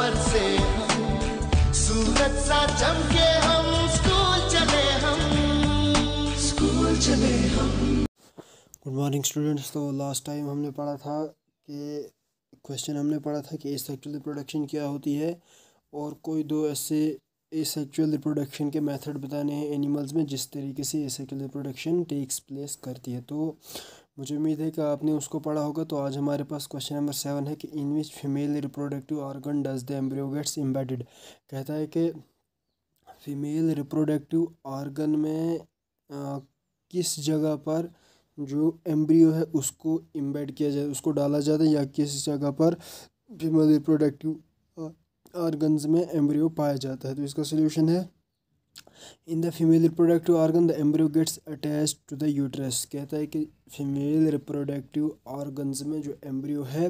बरसे हम, सूरज सा चमके हम, स्कूल चले हम, स्कूल चले हम। Good morning students. तो लास्ट टाइम हमने पढ़ा था कि क्वेश्चन हमने पढ़ा था कि एसेक्सुअल रिप्रोडक्शन क्या होती है और कोई दो ऐसे एसेक्सुअल रिप्रोडक्शन के मेथड बताने हैं एनिमल्स में जिस तरीके से एसेक्सुअल रिप्रोडक्शन टेक्स प्लेस करती है। तो मुझे उम्मीद है कि आपने उसको पढ़ा होगा। तो आज हमारे पास क्वेश्चन नंबर 7 है कि in which female reproductive organ does the embryo gets embedded. कहता है कि फीमेल रिप्रोडक्टिव ऑर्गन में किस जगह पर जो एम्ब्रियो है उसको एम्बेड किया जाए, उसको डाला जाता है, या किस जगह पर फीमेल रिप्रोडक्टिव ऑर्गन्स में एम्ब्रियो पाया जाता है। तो इसका सोल्यूशन है in the female reproductive organ the embryo gets attached to the uterus. कहता है कि फीमेल रिप्रोडक्टिव ऑर्गन्स में जो एम्ब्रियो है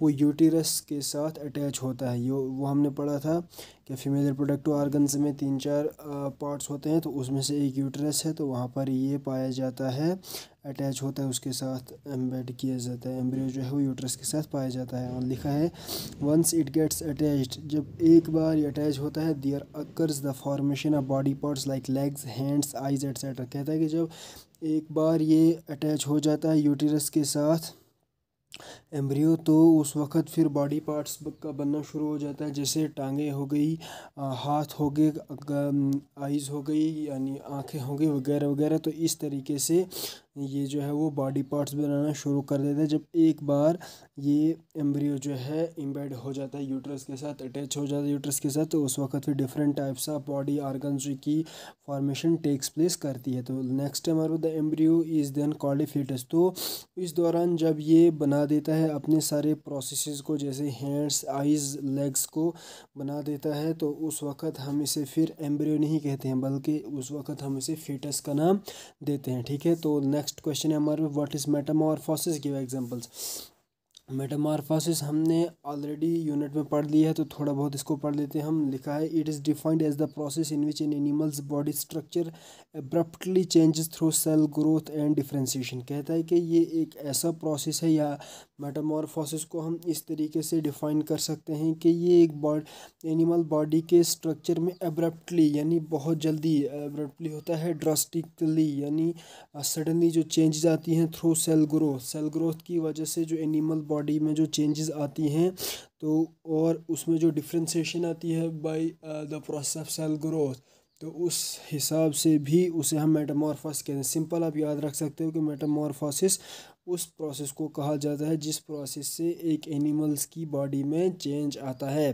वो यूटेरस के साथ अटैच होता है। वो हमने पढ़ा था कि फीमेल रिप्रोडक्टिव ऑर्गन्स में 3-4 पार्ट्स होते हैं, तो उसमें से एक यूटेरस है, तो वहाँ पर ये पाया जाता है, अटैच होता है, उसके साथ एम्बेड किया जाता है। एम्ब्रियो जो है वो यूट्रस के साथ पाया जाता है। और लिखा है वंस इट गेट्स अटैच्ड, जब एक बार ये अटैच होता है, there occurs the formation of body parts like legs, hands, eyes etcetera. कहता है कि जब एक बार ये अटैच हो जाता है यूटेरस के साथ एम्ब्रियो, तो उस वक़्त फिर बॉडी पार्ट्स का बनना शुरू हो जाता है, जैसे टांगें हो गई, हाथ हो गए, आइज़ हो गई यानी आँखें हो गई, वगैरह वगैरह। तो इस तरीके से ये जो है वो बॉडी पार्ट्स बनाना शुरू कर देता है जब एक बार ये एम्ब्रियो जो है एम्बेड हो जाता है यूट्रस के साथ, अटैच हो जाता है यूट्रस के साथ। तो उस वक्त फिर different types of body organs की फॉर्मेशन टेक्स प्लेस करती है। तो नेक्स्ट टाइम और the embryo is then called a foetus. तो इस दौरान जब ये बना देता है अपने सारे प्रोसेसेस को, जैसे हैंड्स, आइज़, लेग्स को बना देता है, तो उस वक़्त हम इसे फिर एम्ब्रियो नहीं कहते हैं, बल्कि उस वक़्त हम इसे फीटस का नाम देते हैं। ठीक है। तो नेक्स्ट क्वेश्चन है हमारे, what is Metamorphosis, give examples. Metamorphosis हमने ऑलरेडी यूनिट में पढ़ लिया है, तो थोड़ा बहुत इसको पढ़ लेते हैं हम। लिखा है it is defined as the process in which an animal's body structure abruptly changes through cell growth and differentiation. कहता है कि ये एक ऐसा प्रोसेस है, या मेटामॉर्फोसिस को हम इस तरीके से डिफ़ाइन कर सकते हैं कि ये एक एनिमल बॉडी के स्ट्रक्चर में एब्रप्टली यानी बहुत जल्दी, एब्रप्टली होता है ड्रास्टिकली यानी सडनली जो चेंजेस आती हैं थ्रू सेल ग्रोथ की वजह से जो एनिमल बॉडी में जो चेंजेस आती हैं, तो और उसमें जो डिफ्रेंशिएशन आती है by the process of cell growth, तो उस हिसाब से भी उसे हम मेटामॉर्फोसिस कहते हैं। सिंपल आप याद रख सकते हो कि मेटामॉर्फोसिस उस प्रोसेस को कहा जाता है जिस प्रोसेस से एक एनिमल्स की बॉडी में चेंज आता है।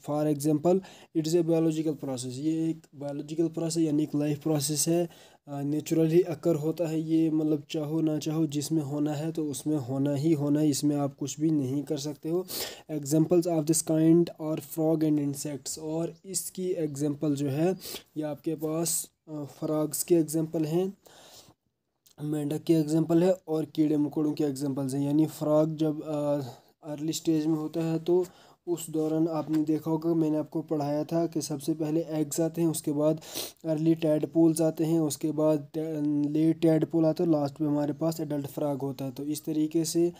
For example it is a biological process, ये एक बायोलॉजिकल प्रोसेस यानी एक लाइफ प्रोसेस है, नेचुरली अकर होता है ये, मतलब चाहो ना चाहो जिसमें होना है तो उसमें होना ही होना है, इसमें आप कुछ भी नहीं कर सकते हो। एग्जांपल्स ऑफ दिस काइंड और फ्रॉग एंड इंसेक्ट्स, और इसकी एग्जांपल जो है ये आपके पास फ्रॉग्स के एग्जांपल हैं, मेंढक के एग्जांपल है, और कीड़े मकोड़ों के एग्जांपल्स हैं। यानी फ्रॉग जब अर्ली स्टेज में होता है तो उस दौरान आपने देखा होगा, मैंने आपको पढ़ाया था कि सबसे पहले एग्स आते हैं, उसके बाद अर्ली टैडपोल्स आते हैं, उसके बाद लेट टैडपोल आता है, लास्ट में हमारे पास एडल्ट फ्रॉग होता है। तो इस तरीके से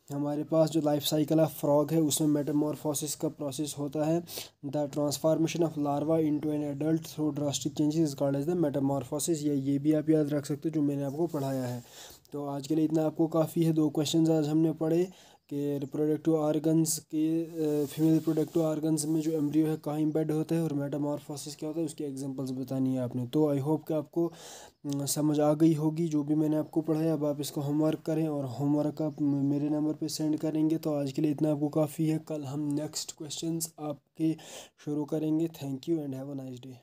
हमारे पास जो लाइफ साइकिल ऑफ फ्रॉग है उसमें मेटामॉर्फोसिस का प्रोसेस होता है। The transformation of larva into an adult through drastic changes is called as the metamorphosis. ये भी आप याद रख सकते हो जो मैंने आपको पढ़ाया है। तो आज के लिए इतना आपको काफ़ी है। 2 क्वेश्चन आज हमने पढ़े कि रिप्रोडक्टिव ऑर्गन्स के फीमेल रिप्रोडक्टिव ऑर्गन्स में जो एम्ब्रियो है कहाँ इम्बेड होता है, और मेटामॉर्फोसिस क्या होता है उसकी एग्जांपल्स बतानी है आपने। तो आई होप कि आपको समझ आ गई होगी जो भी मैंने आपको पढ़ाया। अब आप इसको होमवर्क करें, और होमवर्क आप मेरे नंबर पे सेंड करेंगे। तो आज के लिए इतना आपको काफ़ी है। कल हम नेक्स्ट क्वेश्चंस आपके शुरू करेंगे। Thank you and have a nice day.